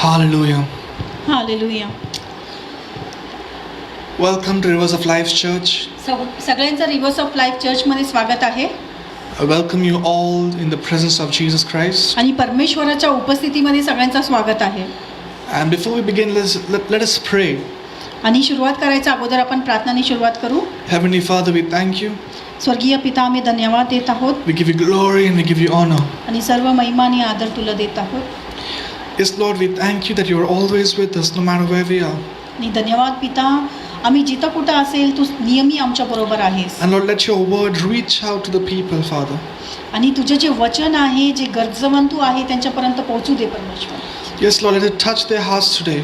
Hallelujah. Hallelujah. Welcome to Rivers of Life Church. सगळ्यांचं reverse of life चर्चमध्ये स्वागत आहे. I welcome you all in the presence of Jesus Christ. आणि परमेश्वराच्या उपस्थितीमध्ये सगळ्यांचं स्वागत आहे. And before we begin, let us pray. आणि सुरुवात करायच्या अगोदर आपण प्रार्थनाने सुरुवात करू. Heavenly Father, we thank you. स्वर्गीय पिता, आम्ही धन्यवाद देत आहोत We give you glory and we give you honor. आणि सर्व महिमा आणि आदर तुला देत आहोत. Yes, Lord, we thank you that you are always with us, no matter where we are. आणि धन्यवाद पिता, आम्ही जिथं कुठं असेल तू नेहमी आमच्या बरोबर आहेस. And Lord, let your word reach out to the people, Father. आणि तुझे जे वचन आहे, जे गरजवंतू आहे त्यांच्यापर्यंत पोहोचू दे परमेश्वर. Yes, Lord, let it touch their hearts today.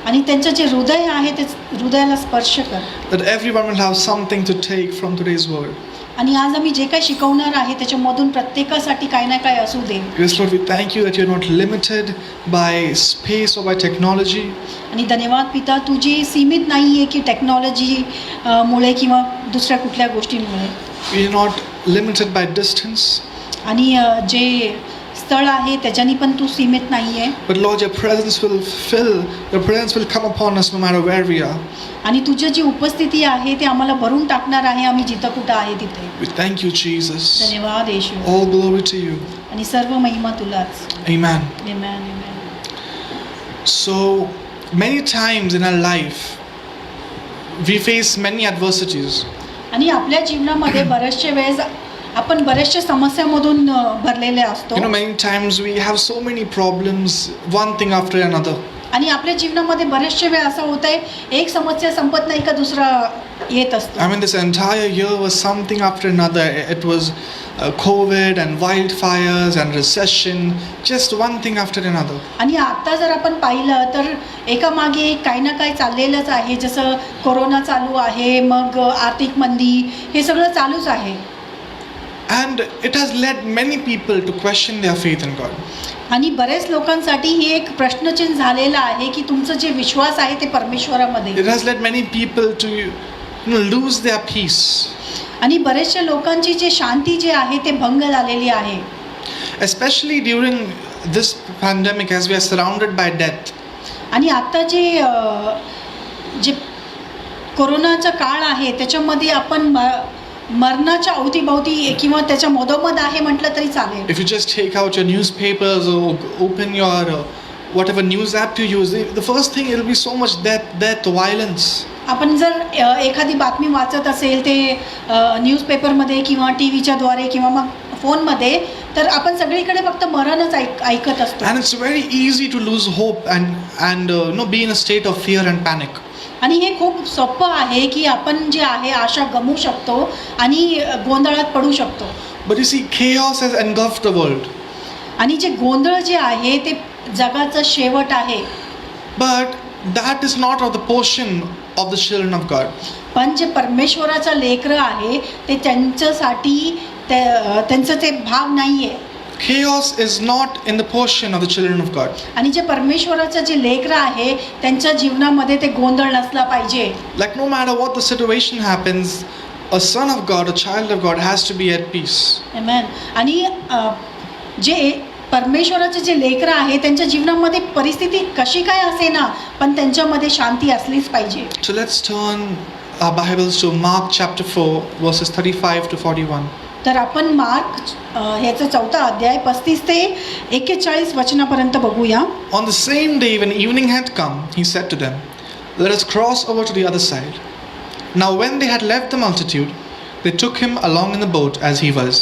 आणि त्यांचं जे हृदय आहे ते हृदयाला स्पर्श कर. That everyone will have something to take from today's word. आणि आज आम्ही जे काही शिकवणार आहे त्याच्यामधून प्रत्येकासाठी काही ना काही असू दे. Yes, Lord, we thank you that you're not limited by space or by technology. आणि धन्यवाद पिता, तू जी सीमित नाही आहे की टेक्नॉलॉजी मुळे किंवा दुसऱ्या कुठल्या गोष्टींमुळे. We are not limited by distance. आणि जे स्थळ आहे त्याच्यानी पण तू सीमित नाही आहे. But Lord, your presence will come upon us no matter where we are. आणि तुझी जी उपस्थिती आहे ते आम्हाला भरून टाकणार आहे आम्ही जिथं कुठं आहे तिथे. We thank you, Jesus. धन्यवाद येशू. All glory to you. आणि सर्व महिमा तुलाच. Amen. Amen, amen. So, many times in our life, we face many adversities. आणि आपल्या जीवनामध्ये बरेचशे वेळेस आपण बऱ्याचशा समस्यामधून भरलेले असतो. Many times we have so many problems, one thing after another. आणि आपल्या जीवनामध्ये बरेचशे वेळ असं होत आहे, एक समस्या संपत नाही का दुसरा येत असतो. I mean, this entire year was something after another. It was COVID and wildfires and recession, just one thing after another. आणि आता जर आपण पाहिलं तर एका मागे काही ना काही चाललेलंच आहे. जसं कोरोना चालू आहे, मग आर्थिक मंदी, हे सगळं चालूच आहे. And it has led many people to question their faith in God. आणि बरेच लोकांसाठी ही एक प्रश्नचिन्ह झालेला आहे की तुमचं जे विश्वास आहे ते परमेश्वरामध्ये. It has led many people to lose their peace. आणि बरेचशा लोकांची जे शांती जे आहे ते भंग झालेली आहे. Especially during this pandemic, as we are surrounded by death. आणि आता जे कोरोनाचा काळ आहे त्याच्यामध्ये आपण मरणाच्या अवतीभवती किंवा त्याच्या मधोमध आहे म्हटलं तरी चालेल. If you just take out your newspapers or open your whatever news app you use, the first thing, it will be so much death, violence. आपण जर एखादी बातमी वाचत असेल ते न्यूजपेपरमध्ये किंवा टी व्हीच्या द्वारे किंवा मग फोनमध्ये, तर आपण सगळीकडे फक्त मरणच ऐकत असतो. And it's very easy to lose hope and be in a state of fear and panic. आणि हे खूप सोपं आहे की आपण जे आहे आशा गमवू शकतो आणि गोंधळात पडू शकतो. But you see, chaos has engulfed the world. आणि जे गोंधळ जे आहे ते जगाचं शेवट आहे. But that is not of the portion of the children of God. पण जे परमेश्वराचं लेकरं आहे ते त्यांच्यासाठी त्यांचं ते भाग नाही आहे. Chaos is not in the portion of the children of God. आणि जे परमेश्वराचं जे लेकरं आहे त्यांच्या जीवनामध्ये ते गोंधळ नसला पाहिजे. Like no matter what the situation happens, a son of God, a child of God has to be at peace. आमेन. आणि जे परमेश्वराचे जे लेकरं आहे त्यांच्या जीवनामध्ये परिस्थिती कशी काय असे ना, पण त्यांच्यामध्ये शांती असलीच पाहिजे. So let's turn our Bibles to Mark chapter 4 verses 35 to 41. तर आपण मार्क ह्याचा 4 अध्याय 35 ते 41 वचनापर्यंत बघूया. On the same day when evening had come, he said to them, "Let us cross over to the other side." Now when they had left the multitude, they took him along in the boat as he was,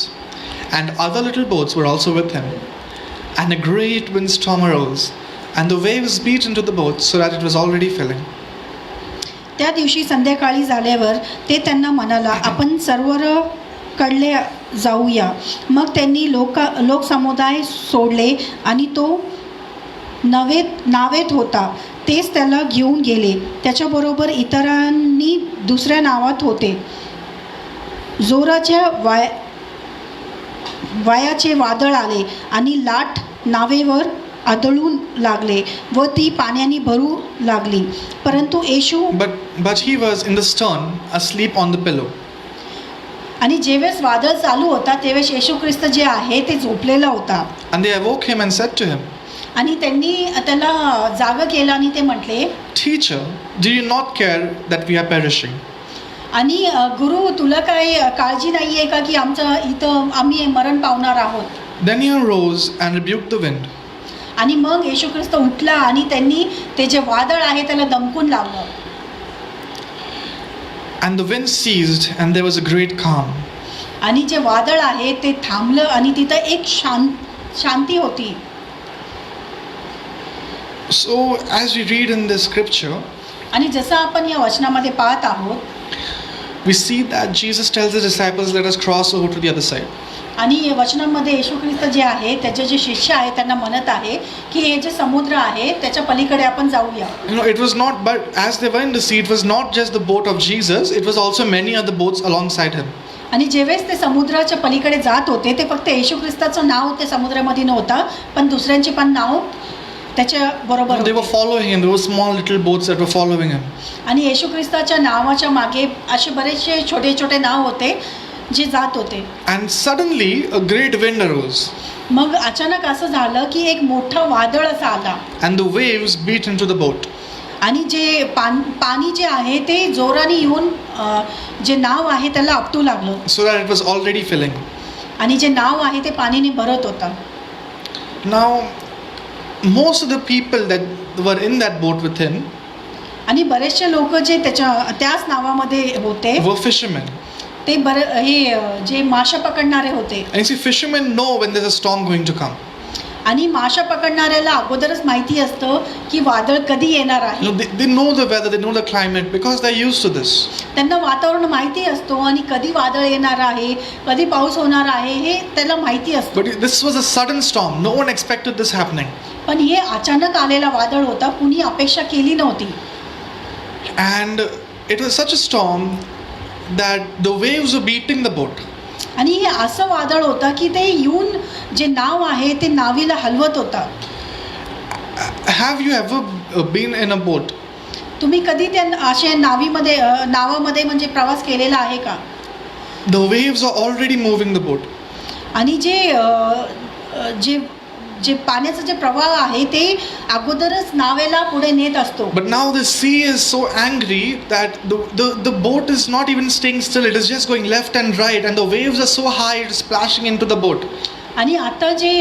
and other little boats were also with him. And a great windstorm arose, and the waves beat into the boat so that it was already filling. त्या दिवशी संध्याकाळी झाल्यावर ते त्यांना म्हणाला, आपण सरोवर कडले जाऊया. मग त्यांनी लोकसमुदाय सोडले आणि तो नावेत होता. तेच त्याला घेऊन गेले. त्याच्याबरोबर इतरांनी दुसऱ्या नावात होते. जोराच्या वायाचे वादळ आले आणि लाट नावेवर आदळून लागले व ती पाण्याने भरू लागली. परंतु येशू But he was in the stern, asleep on the pillow. आणि जेवेळेस वादळ चालू होता तेवेळेस येशू ख्रिस्त जे आहे ते झोपलेला होता. And they awoke him and said to him, आणि त्यांनी त्याला जागं केलं आणि ते म्हटले, Teacher, do you not care that we are perishing? आणि गुरु तुला काय काळजी नाही आहे का की आम्ही मरण पावणार आहोत. Then he arose and rebuked the wind. आणि मग येशू ख्रिस्त उठला आणि त्यांनी ते जे वादळ आहे त्याला दमकून लावलं. And the wind ceased and there was a great calm. आणि जे वादळ आहे ते थांबलं आणि तिथं एक शांती होती. So as we read in this scripture, आणि जसं आपण या वचनामध्ये पाहत आहोत, we see that Jesus tells his disciples, let us cross over to the other side. आणि या वचनामध्ये येशू ख्रिस्त जे आहे त्याचे जे शिष्य आहे त्यांना म्हणत आहे की हे जे समुद्र आहे त्याच्या पलीकडे आपण जाऊया. You know, it was not, but as they were in the sea, it was not just the boat of Jesus, it was also many other boats alongside him. आणि जेवेळेस ते समुद्राच्या पलीकडे जात होते ते फक्त येशू ख्रिस्ताचं नाव ते समुद्रामध्ये नव्हतं, पण दुसऱ्यांची पण नाव त्याच्या बरोबर They were होती. following him. There were small little boats that were following him. आणि येशू ख्रिस्ताच्या नावाच्या मागे असे बरेचसे छोटे छोटे नाव होते जे जात होते. And suddenly a great wind arose, मग अचानक असं झालं की एक मोठा वादळ असा आला and the waves beat into the boat. आणि जे पाणी जे आहे ते जोराने येऊन जे नाव आहे त्याला आपटू लागलं. So that it was already filling. आणि जे नाव आहे ते पाणीने भरत होतं. Now, most of the people that were in that boat with him आणि बरेचसे लोक जे त्याच नावामध्ये होते were fishermen. ते जे माशा पकडणारे होते. And you see, fishermen know when there's a storm going to come. आणि माशा पकडणाऱ्याला अगोदरच माहिती असतं की वादळ कधी येणार आहे. You know, they know the weather, they know the climate because they're used to this. त्यांना वातावरण माहिती असतो आणि कधी वादळ येणार आहे, कधी पाऊस होणार आहे हे त्याला माहिती असतं. But this was a sudden storm. No one expected this happening. पण हे अचानक आलेला वादळ होता, कुणी अपेक्षा केली नव्हती. And it was such a storm that the waves were beating the boat. आणि हे असं वादळ होतं की ते येऊन जे नाव आहे ते नावीला हलवत होता. Have you ever been in a boat? तुम्ही कधी त्या अशा नावामध्ये म्हणजे प्रवास केलेला आहे का? The waves are already moving the boat. आणि जे जे पाण्याचा जे प्रवाह आहे ते अगोदरच नावेला पुढे नेत असतो. But now the sea is so angry that the boat is not even staying still. It is just going left and right, and the waves are so high it is splashing into the boat. आणि आता जे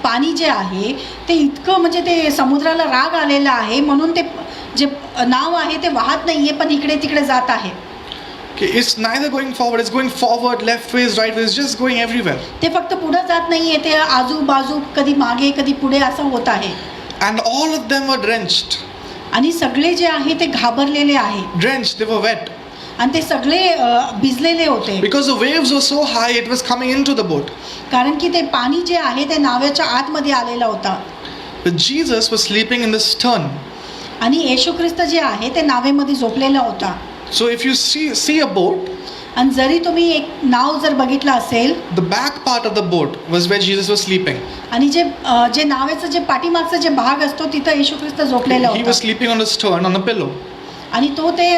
पाणी जे आहे ते इतकं म्हणजे ते समुद्राला राग आलेला आहे म्हणून ते जे नाव आहे ते वाहत नाहीये पण इकडे तिकडे जात आहे. Okay, it's neither going forward, it's going forward, left ways, right ways, just going everywhere. ते फक्त पुढे जात नाहीये, ते आजूबाजू कधी मागे कधी पुढे असं होत आहे. And all of them were drenched. आणि सगळे जे आहे ते घाबरलेले आहे. Drenched, they were wet. आणि ते सगळे भिजलेले होते. Because the waves were so high, it was coming into the boat. कारण की ते पाणी जे आहे ते नावेच्या आतमध्ये आलेला होता. But Jesus was sleeping in the stern. आणि येशू ख्रिस्त जे आहे ते नावेमध्ये झोपलेला होता. So if you see a boat, आणि जरी तुम्ही एक नाव जर बघितलं असेल, the back part of the boat was where Jesus was sleeping. आणि जे नावेचं जे पाठीमागचा जे भाग असतो तिथं येशू ख्रिस्त झोपलेला He was होता. sleeping on the stern on a pillow. आणि तो ते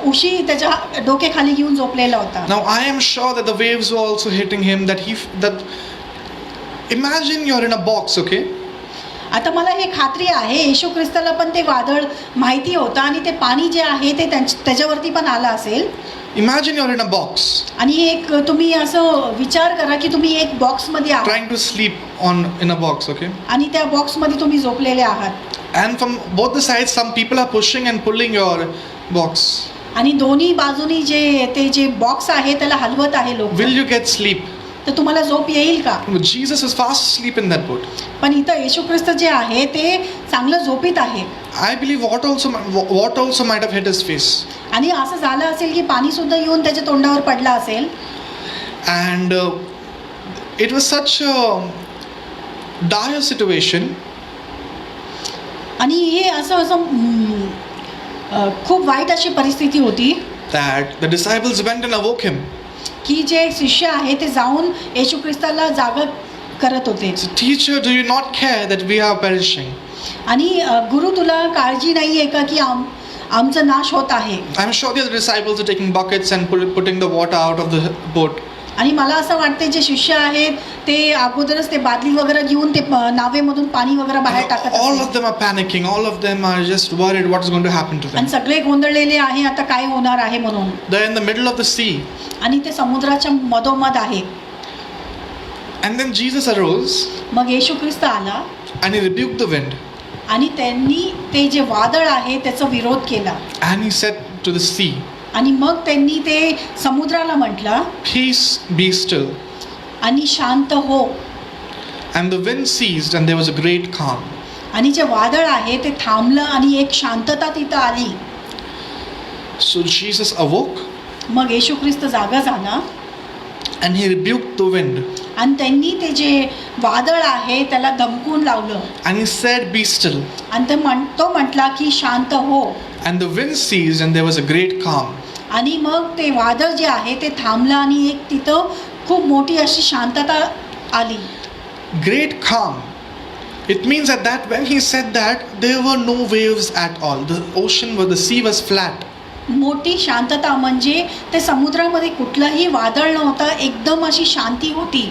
उशी त्याच्या डोक्याखाली घेऊन झोपलेला होता. Now I am sure that the waves were also hitting him. Imagine you're in a box, okay? आता मला हे खात्री आहे येशू ख्रिस्ताला पण ते वादळ माहिती होतं आणि ते पाणी जे आहे ते त्याच्यावरती पण आलं असेल. Imagine you're in a box, आणि एक तुम्ही असं विचार करा की तुम्ही एक बॉक्समध्ये आहात trying to sleep in a box, okay? आणि त्या बॉक्समध्ये तुम्ही झोपलेले आहात. And from both the sides, some people are pushing and pulling your box. आणि दोन्ही बाजूनी जे बॉक्स आहे त्याला हलवत आहे लोक. Will you get sleep? तर तुम्हाला झोप येईल का? Jesus was fast asleep in that boat. पण इथं येशू ख्रिस्त जे आहे ते चांगलं झोपीत आहे. I believe what also might have hit his face. आणि असं झालं असेल की पाणी सुद्धा येऊन त्याच्या तोंडावर पडलं असेल. And it was such a dire situation. आणि हे असं खूप वाईट अशी परिस्थिती होती That the disciples went and awoke him. की जे शिष्य आहे ते जाऊन येशू ख्रिस्ताला जागा करत होते. So, teacher, do you not care that we are perishing? आणि गुरु तुला काळजी नाही आहे का की आमचा नाश होत आहे. I'm sure the other disciples are taking buckets and putting the water out of the boat. आणि मला असं वाटते जे शिष्य आहेत ते अगोदरच ते बादली वगैरे घेऊन ते नावेमधून पाणी वगैरे बाहेर टाकत All असतील. of them are panicking. All of them are just worried what is going to happen to आणि them. सगळे गोंधळलेले आहे आता काय होणार आहे म्हणून. They're in the middle of the sea. आणि ते समुद्राच्या मधोमध आहे. And then Jesus arose मग येशू ख्रिस्त आला and he rebuked the wind. आणि त्यांनी ते जे वादळ आहे त्याचा विरोध केला. And he said to the sea, आणि मग त्यांनी ते समुद्राला म्हटलं Peace, be still. आणि शांत हो. And the wind ceased and there was a great calm. आणि जे वादळ आहे ते थांबलं आणि एक शांतता तिथं आली. So Jesus awoke मग येशू ख्रिस्त जागा झाला and he rebuked the wind. आणि त्यांनी ते जे वादळ आहे त्याला धमकून लावलं. And he said, Be still. आणि तो म्हटला की शांत हो. And the wind ceased and there was a great calm. आणि मग ते वादळ जे आहे ते थांबलं आणि एक तिथं खूप मोठी अशी शांतता आली. Great calm. It means that when he said that, there were no waves at all. The sea was flat. मोठी शांतता म्हणजे ते समुद्रामध्ये कुठलंही वादळ नव्हतं. एकदम अशी शांती होती.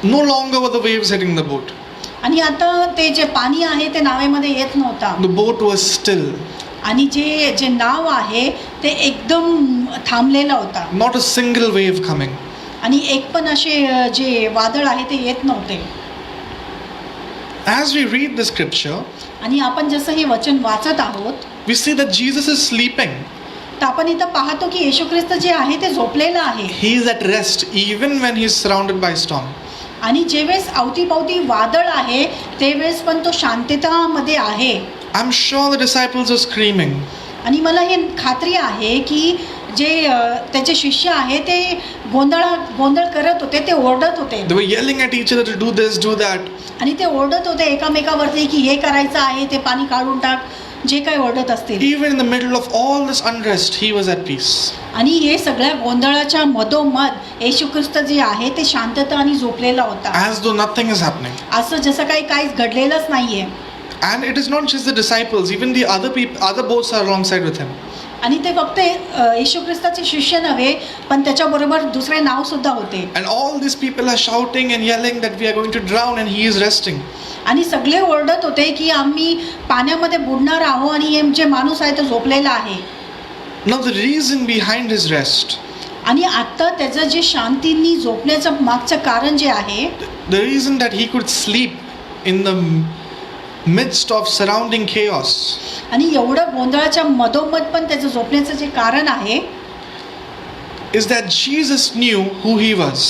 No longer were the waves hitting the boat. आणि आता ते जे पाणी आहे ते नावेमध्ये येत नव्हता. The boat was still. आणि जे नाव आहे ते एकदम थांबलेला होता. Not a single wave coming. आणि एक पण असे जे वादळ आहे ते येत नव्हते. As we read the scripture, आणि आपण जसं हे वचन वाचत आहोत we see that Jesus is sleeping. तर आपण इथं पाहतो की येशू ख्रिस्त जे आहे ते झोपलेलं आहे. He is at rest even when he is surrounded by storm. आणि जेवेळेस अवतीभवती वादळ आहे त्यावेळेस पण तो शांततामध्ये आहे. I'm sure the disciples are screaming. आणि मला हे खात्री आहे की जे त्याचे शिष्य आहे ते गोंधळ करत होते. ते ओरडत होते. They were yelling at each other to do this, do that. आणि ते ओरडत होते एकामेकावरती की हे करायचं आहे ते पाणी काढून टाक, जे काही ओरडत असतील. Even in the middle of all this unrest, he was at peace. आणि हे सगळ्या गोंधळाच्या मधोमध येशू ख्रिस्त जे आहे ते शांतता आणि झोपलेला होता. As though nothing is happening. असं जसं काहीच घडलेलंच नाहीये. And it is not just the disciples, even the other boats are alongside with him. आणि ते फक्त येशू ख्रिस्ताचे शिष्य नव्हे पण त्याच्याबरोबर दुसरे नाव सुद्धा होते. And all these people are shouting and yelling that we are going to drown and he is resting. आणि सगळे ओरडत होते की आम्ही पाण्यामध्ये बुडणार आहोत आणि हे जे माणूस आहे तो झोपलेला आहे. Now the reason behind his rest, आणि आता त्याचं जे शांतीने झोपण्याचं मागचं कारण जे आहे, the reason that he could sleep in the midst of surrounding chaos, आणि एवढं गोंधळाच्या मधोमध पण त्याचं झोपण्याचं जे कारण आहे is that Jesus knew who he was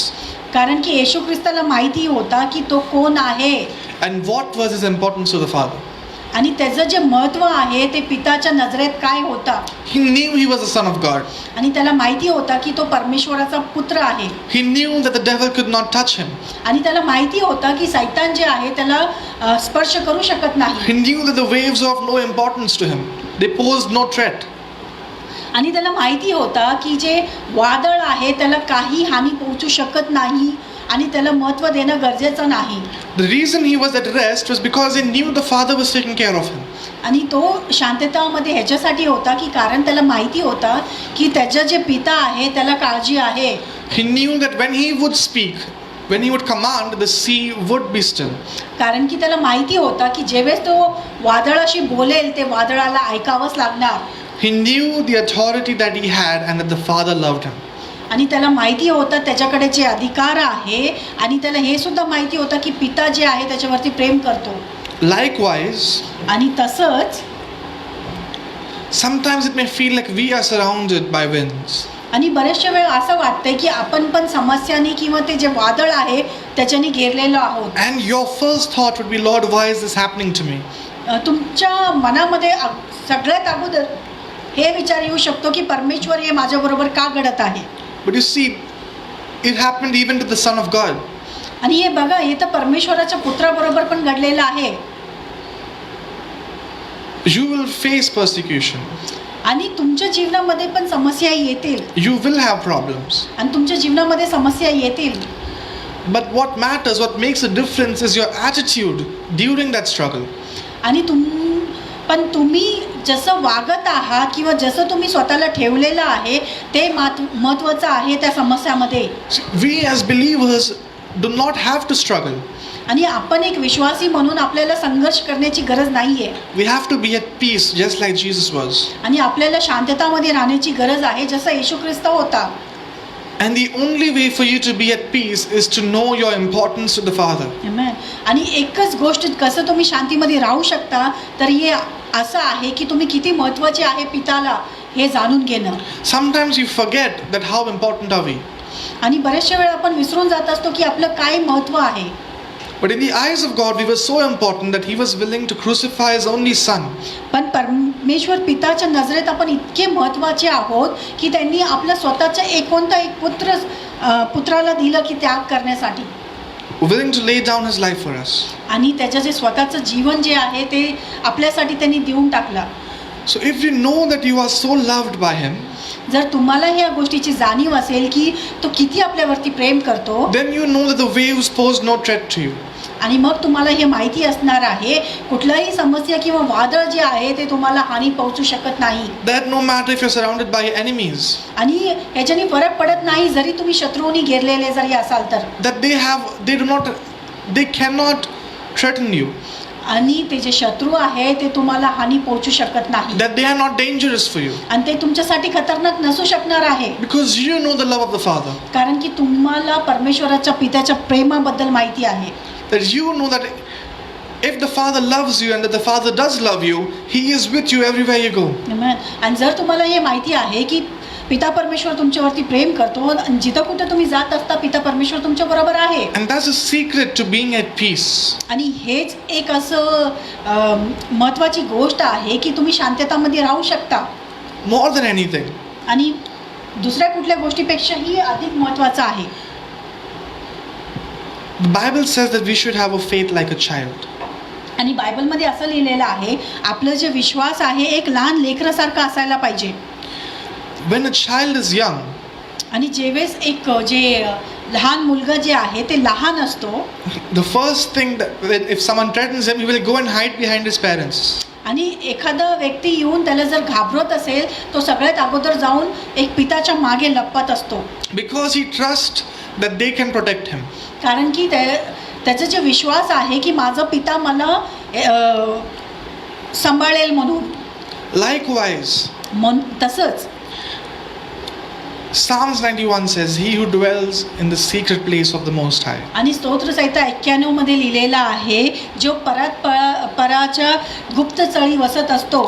कारण की येशू ख्रिस्ताला माहिती होता की तो कोण आहे and what was his importance to the Father. आणि त्याचं जे महत्त्व आहे ते पिताच्या नजरेत काय होता. He knew he was the Son of God. आणि त्याला माहिती होता की तो परमेश्वराचा पुत्र आहे. He knew that the devil could not touch him. आणि त्याला माहिती होता की सैतान जे आहे त्याला स्पर्श करू शकत नाही. He knew that the waves are of no importance to him. They posed no threat. आणि त्याला माहिती होता की जे वादळ आहे त्याला काही हानी पोहोचू शकत नाही आणि त्याला महत्त्व देणं गरजेचं नाही. The reason he was at rest was because he knew the Father was taking care of him. आणि तो शांततामध्ये ह्याच्यासाठी होता की कारण त्याला माहिती होता की त्याचं जे पिता आहे त्याला काळजी आहे. He knew that when he would speak, when he would command, the sea would be still. कारण की त्याला माहिती होता की जेवेळेस तो वादळाशी बोलेल ते वादळाला ऐकावंच लागणार. He knew the authority that he had and that the Father loved him. आणि त्याला माहिती होतं त्याच्याकडे जे अधिकार आहे आणि त्याला हे सुद्धा माहिती होतं की पिता जे आहे त्याच्यावरती प्रेम करतो. Likewise, आणि तसंच sometimes it may feel like we are surrounded by winds. आणि बरेचशा वेळ असं वाटतंय की आपण पण समस्याने किंवा ते जे वादळ आहे त्याच्याने घेरलेलो आहोत. And your first thought would be, Lord, why is this happening to me? तुमच्या मनामध्ये सगळ्यात अगोदर हे विचार येऊ शकतो की परमेश्वर हे माझ्याबरोबर का घडत आहे. But you see, it happened even to the Son of God. आणि हे बघा हे तर परमेश्वराच्या पुत्राबरोबर पण घडलेलं आहे. You will face persecution. आणि तुमच्या जीवनामध्ये पण समस्या येतील. You will have problems. आणि तुमच्या जीवनामध्ये समस्या येतील. But what matters, what makes a difference is your attitude during that struggle. आणि पण तुम्ही जसं वागत आहात किंवा जसं तुम्ही स्वतःला ठेवलेलं आहे ते महत्त्वाचं आहे त्या समस्यामध्ये. We as believers do not have to struggle. आणि आपण एक विश्वासी म्हणून आपल्याला संघर्ष करण्याची गरज नाही आहे. We have to be at peace just like Jesus was. आणि आपल्याला शांततामध्ये राहण्याची गरज आहे जसं येशू ख्रिस्त होता. And the only way for you to be at peace is to know your importance to the Father. Amen. आणि एकच गोष्ट कसं तुम्ही शांतीमध्ये राहू शकता तर हे असं आहे की तुम्ही किती महत्त्वाचे आहे पिताला हे जाणून घेणं. Sometimes we forget that how important are we. आणि बरेचशा वेळा आपण विसरून जात असतो की आपलं काय महत्त्व आहे. But in the eyes of God, we were so important that He was willing to crucify His only Son. पण परमेश्वर पिताच्या नजरेत आपण इतके महत्त्वाचे आहोत की त्यांनी आपल्या स्वतःचा एक पुत्राला दिलं की त्याग करण्यासाठी. Willing to lay down His life for us. आणि त्याचं जे स्वतःचं जीवन जे आहे ते आपल्यासाठी त्यांनी देऊन टाकलं. So if you know that you are so loved by Him, जर तुम्हाला ह्या गोष्टीची जाणीव असेल की तो किती आपल्यावरती प्रेम करतो, then you know that the waves pose no threat to you. आणि मग तुम्हाला हे माहिती असणार आहे कुठलाही समस्या किंवा वादळ जे आहे ते तुम्हाला हानी पोहोचू शकत नाही. That no matter if you're surrounded by enemies, आणि ह्याच्याने फरक पडत नाही जरी तुम्ही शत्रूंनी घेरलेले जरी असाल तर. that they cannot threaten you. आणि ते जे शत्रू आहे ते तुम्हाला हानी पोहोचू शकत नाही. That they are not dangerous for you. आणि ते तुमच्यासाठी खतरनाक नसू शकणार आहे. Because you know the love of the Father. कारण की तुम्हाला परमेश्वराच्या पित्याच्या प्रेमाबद्दल माहिती आहे. That you know that if the Father loves you and that the Father does love you, He is with you everywhere you go. Amen. आणि जर तुम्हाला हे माहिती आहे की पिता परमेश्वर तुमच्यावरती प्रेम करतो आणि जिथं कुठं तुम्ही जात असता पिता परमेश्वर तुमच्या बरोबर आहे. And that's a secret to being at peace. आणि हेच एक असं महत्त्वाची गोष्ट आहे की तुम्ही शांततामध्ये राहू शकता. More than anything. आणि दुसऱ्या कुठल्या गोष्टीपेक्षाही अधिक महत्त्वाचं आहे. The Bible says that we should have a faith like a child. आणि बायबलमध्ये असं लिहिलेलं आहे आपलं जे विश्वास आहे एक लहान लेकरासारखं असायला पाहिजे. When a child is young, आणि जेवेळेस एक जे लहान मुलगा जे आहे ते लहान असतो, the first thing that if someone threatens him, he will go and hide behind his parents. आणि एखादा व्यक्ती येऊन त्याला जर घाबरत असेल तो सगळ्यात अगोदर जाऊन एक पिताच्या मागे लपत असतो. Because he trusts that they can protect him. कारण की त्याचा जे विश्वास आहे की माझा पिता मला सांभाळेल म्हणून. Likewise, तसंच Psalms 91 says, "He who dwells in the secret place of the Most High." आणि स्तोत्रसंहिता 91 मध्ये लिहिलेला आहे जो पराच्या गुप्त चळी वसत असतो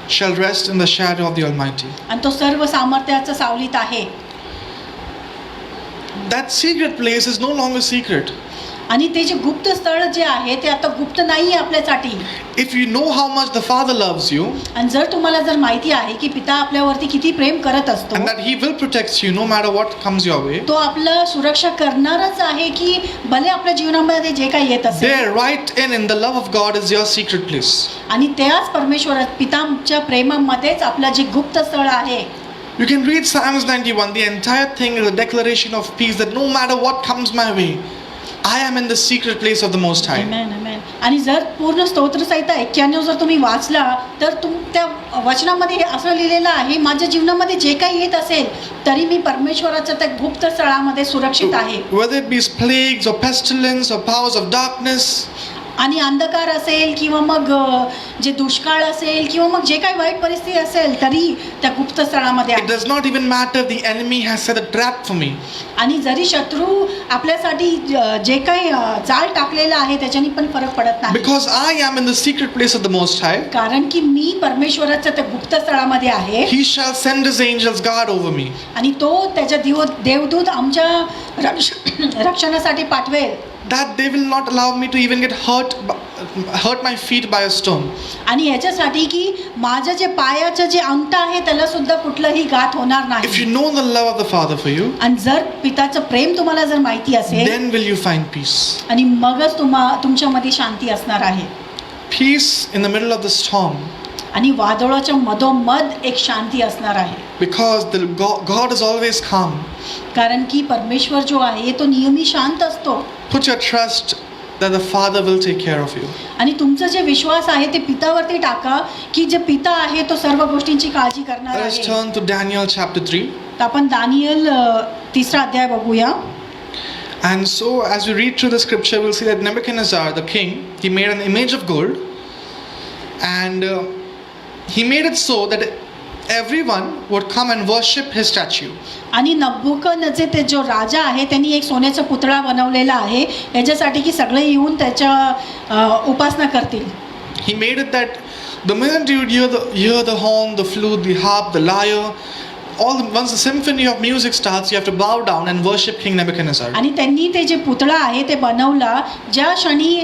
shall rest in the shadow of the Almighty. आणि तो सर्व सामर्थ्याचा सावलीत आहे. That secret place is no longer secret. आणि ते जे गुप्त स्थळ जे आहे ते आता गुप्त नाही आहे आपल्यासाठी. If you know how much the Father loves you, आणि जर तुम्हाला जर माहिती आहे की पिता आपल्यावरती किती प्रेम करत असतो and that He will protect you no matter what comes your way, तो आपलं सुरक्षा करणारच आहे की भले आपल्या जीवनामध्ये जे काही येत असेल there right in the love of God is your secret place. आणि त्याच परमेश्वर पिताच्या प्रेमामध्येच आपलं जे गुप्त स्थळ आहे. You can read Psalms 91. The entire thing is a declaration of peace that no matter what comes my way, I am in the secret place of the Most High. Amen, amen. आणि जर पूर्ण स्तोत्रसंहिता 91 जर तुम्ही वाचला तर त्या वचनामध्ये हे असं लिहिलेलं आहे माझ्या जीवनामध्ये जे काही येत असेल तरी मी परमेश्वराच्या त्या गुप्त स्थळामध्ये सुरक्षित आहे. Whether it be plagues or pestilence or powers of darkness, आणि अंधकार असेल किंवा मग जे दुष्काळ असेल किंवा मग जे काही वाईट परिस्थिती असेल तरी त्या गुप्त स्थळामध्ये it does not even matter if the enemy has set a trap for me. आणि जरी शत्रू आपल्यासाठी जे काही जाळ टाकलेलं आहे त्याच्यानी पण फरक पडत नाही. Because I am in the secret place of the Most High, कारण की मी परमेश्वराच्या त्या गुप्त स्थळामध्ये आहे. He shall send His angels guard over me. आणि तो त्याच्या देवदूत आमच्या रक्षणासाठी पाठवेल. That they will not allow me to even get hurt my feet by a stone. आणि याच्यासाठी की माझ्या जे पायाचं जे अंगठा आहे त्याला सुद्धा कुठलंही घात होणार If नाही. you know the love of the Father for you, आणि जर पिताचं प्रेम तुम्हाला जर माहिती असेल then will you find peace. आणि मगच तुमच्यामध्ये शांती असणार आहे. Peace in the middle of the storm. आणि वादळाच्या मधोमध एक शांती असणार आहे. Because God is always calm. कारण की परमेश्वर जो आहे तो नेहमी शांत असतो. Put your trust that the Father will take care of you. आणि तुमचं जे विश्वास आहे ते पितावरती टाका की जे पिता आहे तो सर्व गोष्टींची काळजी करणार Let us आहे. turn to Daniel chapter 3. तर आपण दानियल 3रा अध्याय बघूया. And so, as we read through the scripture, we'll see that Nebuchadnezzar, the king, he made an image of gold, and he made it so that everyone would come and worship his statue. आणि नबुकदनेस्सर ते जो राजा आहे त्यांनी एक सोन्याचा पुतळा बनवलेला आहे याच्यासाठी की सगळे येऊन त्याच्या उपासना करतील. He made it that the minute you hear the horn, the flute, the harp, the lyre, once the symphony of music starts, you have to bow down and worship King Nebuchadnezzar. आणि त्यांनी ते जे पुतळा आहे ते बनवला ज्या क्षणी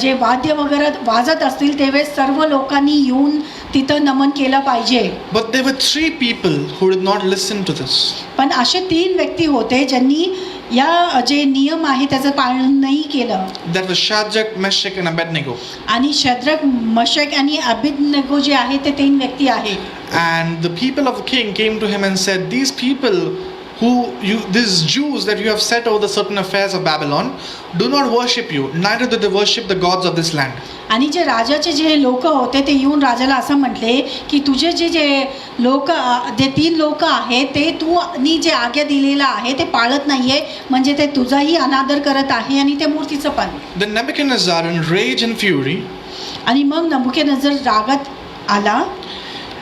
जे वाद्य वगैरे वाजत असतील त्यावेळेस सर्व लोकांनी येऊन तिथं नमन केलं पाहिजे. But there were 3 people who did not listen to this. पण असे 3 व्यक्ती होते ज्यांनी या जे नियम आहे त्याचं पालन नाही केलं. That was Shadrach, Meshach and Abednego. आणि शद्रक, मशक आणि अबेदनेगो जे आहे ते 3 व्यक्ती आहे. And the people of the king came to him and said, these people these Jews that you have set over the certain affairs of Babylon, do not worship you, neither do they worship the gods of this land. आणि जे राजाचे जे लोक होते ते येऊन राजाला असं म्हटले की तुझे जे लोक जे 3 लोक आहेत ते तू नी जे आज्ञा दिलेला आहे ते पाळत नाहीये, म्हणजे ते तुझाही अनादर करत आहे आणि त्या मूर्तीचं पण. Then Nebuchadnezzar, in rage and fury, आणि मग नबुकदनेस्सर रागात आला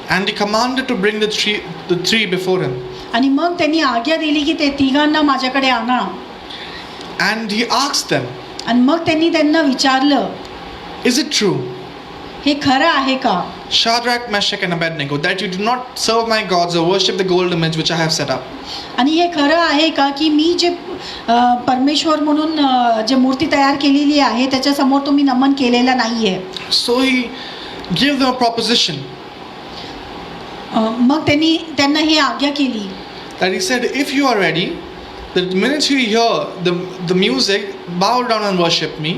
and he commanded to bring the three before him. आणि मग त्यांनी आज्ञा दिली की ते 3घांना माझ्याकडे आणा. And he asked them, आणि मग त्यांनी त्यांना विचारलं, is it true, हे खरं आहे का, Shadrach, Meshach and Abednego, that you do not serve my gods or worship the gold image which I have set up? आणि हे खरं आहे का की मी जे परमेश्वर म्हणून जे मूर्ती तयार केलेली आहे त्याच्यासमोर तुम्ही नमन केलेलं नाहीये. So he gave them a proposition. मग त्यांनी त्यांना ही आज्ञा केली. That he said, if you are ready, the minute you hear the music, bow down and worship me.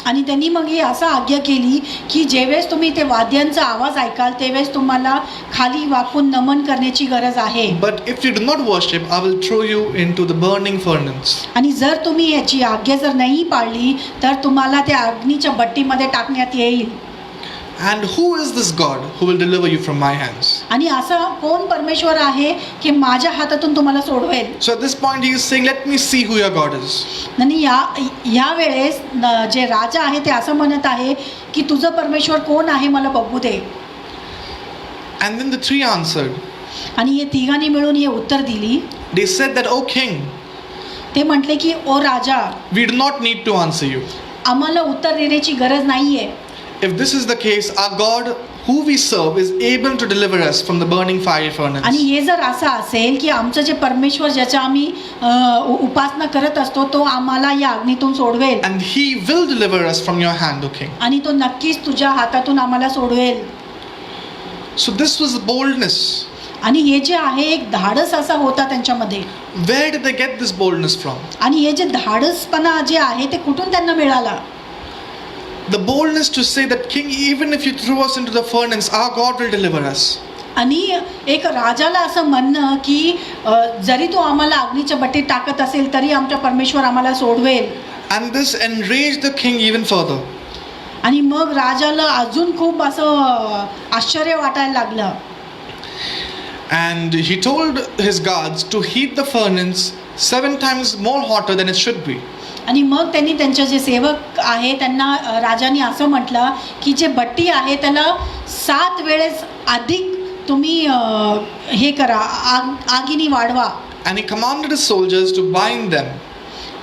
आणि त्यांनी मग ही असं आज्ञा केली की ज्यावेळेस तुम्ही ते वाद्यांचा आवाज ऐकाल त्यावेळेस तुम्हाला खाली वाकून नमन करण्याची गरज आहे. But if you do not worship, I will throw you into the burning furnace. आणि जर तुम्ही याची आज्ञा जर नाही पाळली तर तुम्हाला त्या अग्नीच्या भट्टीमध्ये टाकण्यात येईल. And who is this God who will deliver you from my hands? आणि असा कोण परमेश्वर आहे की माझ्या हातातून तुम्हाला सोडवेल. So at this point he is saying, let me see who your God is. आणि या वेळेस जे राजा आहे ते असं म्हणत आहे की तुझं परमेश्वर कोण आहे मला बघू दे. And then the 3 answered. आणि हे 3घांनी मिळून हे उत्तर दिली. They said that, O king, ते म्हटले की ओ राजा, we do not need to answer you. आम्हाला उत्तर देण्याची गरज नाहीये. If this is the case, our God who we serve is able to deliver us from the burning fiery furnace. आणि हे जर असं असेल की आमचं जे परमेश्वर ज्याच्या आम्ही उपासना करत असतो तो आम्हाला या अग्नीतून सोडवेल. And he will deliver us from your hand, O king. आणि तो नक्कीच तुझ्या हातातून आम्हाला सोडवेल. So this was boldness. आणि हे जे आहे एक धाडस असा होता त्यांच्यामध्ये. Where did they get this boldness from? आणि हे जे धाडसपणा जे आहे ते कुठून त्यांना मिळाला. The boldness to say that, king, even if you throw us into the furnace, our God will deliver us. आणि एक राजाला असं म्हणणं की जरी तो आम्हाला अग्नीच्या भट्टीत टाकत असेल तरी आमचा परमेश्वर आम्हाला सोडवेल. And this enraged the king even further. आणि मग राजाला अजून खूप असं आश्चर्य वाटायला लागलं. And he told his guards to heat the furnace 7 times more hotter than it should be. आणि मग त्यांनी त्यांचे जे सेवक आहे त्यांना राजाने असं म्हटलं की जे भट्टी आहे त्याला 7 वेळेस अधिक तुम्ही हे करा, आगीने वाढवा. And he commanded his soldiers to bind them.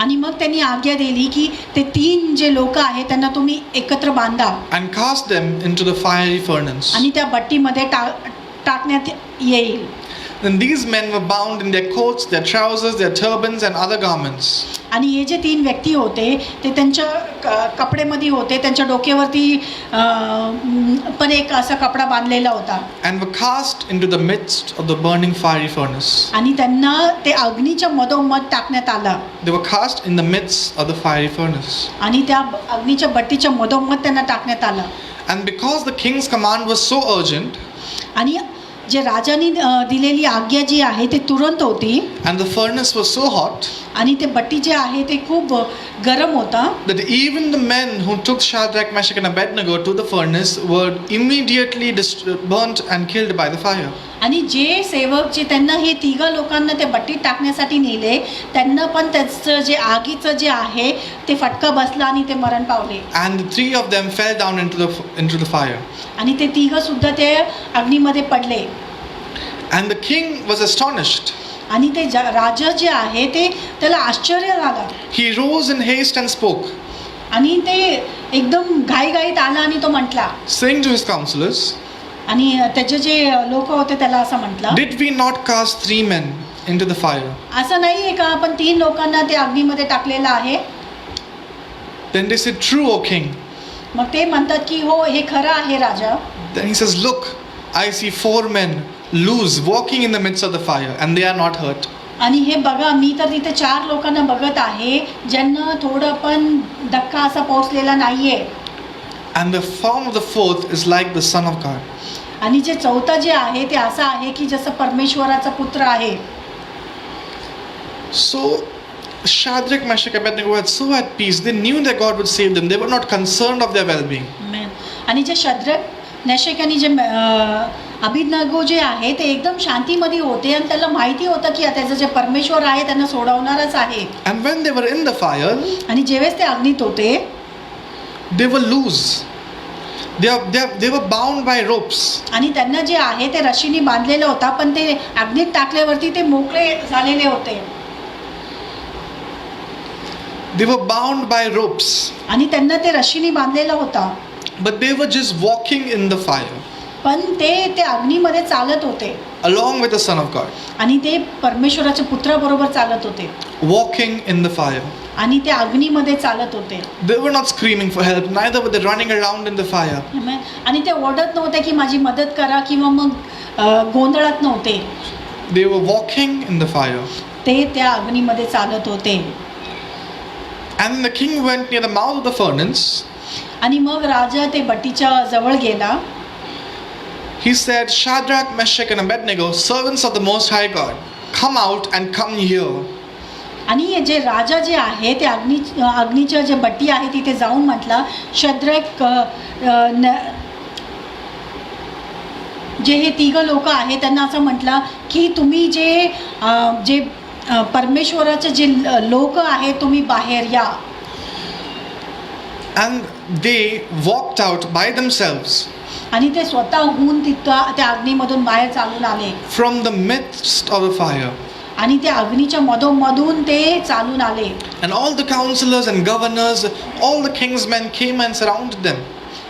आणि मग त्यांनी आज्ञा दिली की ते 3 जे लोक आहेत त्यांना तुम्ही एकत्र बांधा And cast them into the fiery furnace. आणि त्या भट्टीमध्ये टाकण्यात येईल. Then these men were bound in their coats, their trousers, their turbans and other garments. आणि हे जे 3 व्यक्ती होते ते त्यांच्या कपडेमध्ये होते, त्यांच्या डोक्यावरती पण एक असा कपडा बांधलेला होता. And were cast into the midst of the burning fiery furnace. आणि त्यांना ते अग्नीच्या मधोमध टाकण्यात आलं. They were cast in the midst of the fiery furnace. आणि त्या अग्नीच्या भट्टीच्या मधोमध त्यांना टाकण्यात आलं. And because the king's command was so urgent, आणि जे राजाने दिलेली आज्ञा जी आहे ते तुरंत होती and the furnace was so hot आणि ते भट्टी जे आहे ते खूप गरम होता that even the men who took Shadrach, Meshach and Abednego to the furnace were immediately burnt and killed by the fire. आणि जे सेवक जे त्यांना हे तिघ लोकांना ते भट्टीत टाकण्यासाठी नेले त्यांना पण त्याचं जे आगीचं जे आहे ते फटका बसला आणि ते मरण पावले And the three of them fell down into the fire. आणि ते तिघ सुद्धा ते अग्नीमध्ये पडले And the king was astonished. आणि ते राजा जे आहे ते त्याला आश्चर्य झालं He rose in haste and spoke, आणि ते एकदम घाईघाईत आला आणि तो म्हटला saying to his counselors, आणि त्याचे जे लोक होते त्याला असं म्हटलं Did we not cast 3 men into the fire? असं नाही आहे का आपण 3 लोकांना ते अग्नीमध्ये टाकलेलं आहे Then they said, True, O king. मग ते म्हणतात की हो हे खरं आहे राजा Then he says, Look, I see 4 men loose walking in the midst of the fire, and they are not hurt. आणि हे बघा मी तर तिथे 4 लोकांना बघत आहे ज्यांना थोडं पण धक्का असा पोहोचलेला नाहीये And the form of the 4th is like the Son of God. आणि जे चौथा जे आहे ते असं आहे की जसं परमेश्वराचा पुत्र आहे So Shadrach, Meshach, Abednego had so at peace. They knew that God would save them. They were not concerned of their well-being. आणि जे शद्रक मेशक आणि जे अभिज्ञागो जे आहे ते एकदम शांतीमध्ये होते आणि त्याला माहिती होतं की त्याचं जे परमेश्वर आहे त्यांना सोडवणारच आहे And when they were in the fire, आणि जेव्हा ते अग्नीत होते they were loose. They were bound by ropes. आणि त्यांना जे आहे ते रशीने बांधलेलं होता पण ते अग्नीत टाकल्यावरती ते मोकळे झालेले होते They were bound by ropes. आणि त्यांना ते रशीने बांधलेलं होता But they were just walking in the fire पण ते अग्नीमध्ये चालत होते along with the Son of God. आणि ते परमेश्वराच्या पुत्राबरोबर चालत होते Walking in the fire. आणि ते अग्नीमध्ये चालत होते They were not screaming for help, neither were they running around in the fire. आणि ते ओरडत नव्हते की माझी मदत करा किंवा मग गोंधळत नव्हते They were walking in the fire. ते त्या अग्नीमध्ये चालत होते And the king went near the mouth of the furnace. आणि मग राजा ते भट्टीच्या जवळ गेला He said, Shadrach, Meshach and Abednego, servants of the Most High God, come out and come here. आणि जे राजा जे आहे ते अग्नीच्या जे भट्टी आहे तिथे जाऊन म्हटला शद्रक जे हे 3 लोक आहेत त्यांना असं म्हटलं की तुम्ही जे परमेश्वराचे जे लोक आहेत तुम्ही बाहेर या And they walked out by themselves आणि ते स्वतःहून तिथं त्या अग्नीमधून बाहेर चालून आले from the midst of the fire. आणि त्या अग्नीच्या मधोमधून ते चालून आले And all the counselors and governors, all the king's men came and surrounded them.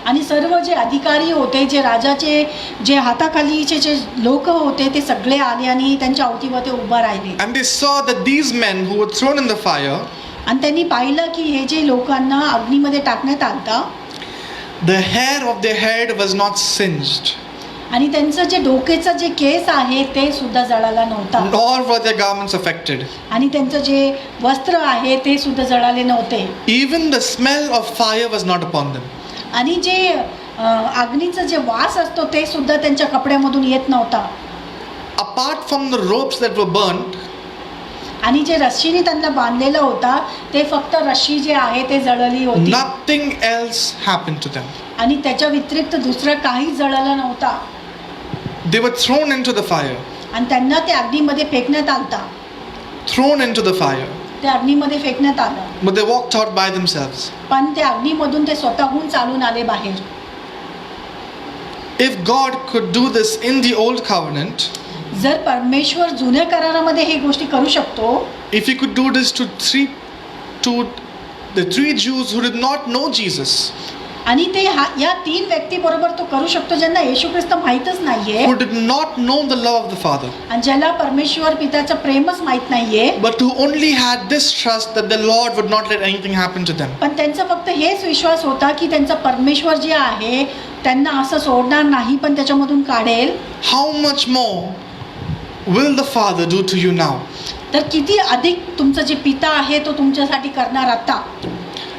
आणि सर्व जे अधिकारी होते जे राजाचे जे हाताखालीचे जे लोक होते ते सगळे आले आणि त्यांच्या अवतीभोवती उभं राहिले And they saw that these men who were thrown in the fire, आणि त्यांनी पाहिलं की हे जे लोकांना अग्नीमध्ये टाकण्यात आलं the hair of their head was not singed, आणि त्यांचं जे डोक्याचं जे केस आहे ते सुद्धा जळाला नव्हता nor were their garments affected. आणि त्यांचं जे वस्त्र आहे ते सुद्धा जळाले नव्हते Even the smell of fire was not upon them. आणि जे अग्नीचं जे वास असतो ते सुद्धा त्यांच्या कपड्यामधून येत नव्हता Apart from the ropes that were burnt, आणि जे रश्शीने त्यांना बांधलेलं होता ते फक्त रश्शी जे आहे ते जळली होती nothing else happened to them. आणि त्याच्या व्यतिरिक्त दुसरं काही जळलं नव्हता They were thrown into the fire, आणि त्यांना ते अग्नीमध्ये फेकण्यात आलता thrown into the fire, ते अग्नीमध्ये फेकण्यात आलं but they walked out by themselves. पण ते अग्नीमधून ते स्वतःहून चालून आले बाहेर If God could do this in the old covenant, जर परमेश्वर जुन्या करारामध्ये हे गोष्टी करू शकतो if he could do this to the 3 Jews who did not know Jesus, आणि ते या 3 व्यक्तीबरोबर तो करू शकतो ज्यांना येशू ख्रिस्त माहीतच नाहीये who did not know the love of the Father, आणि ज्याला परमेश्वर पित्याचं प्रेमच माहीत नाहीये but who only had this trust that the Lord would not let anything happen to them, पण त्यांचा फक्त हेच विश्वास होता की त्यांचा परमेश्वर जे आहे त्यांना असं सोडणार नाही पण त्याच्यामधून काढेल how much more will the Father do to you now? तर किती अधिक तुमचं जे पिता आहे तो तुमच्यासाठी करणार आता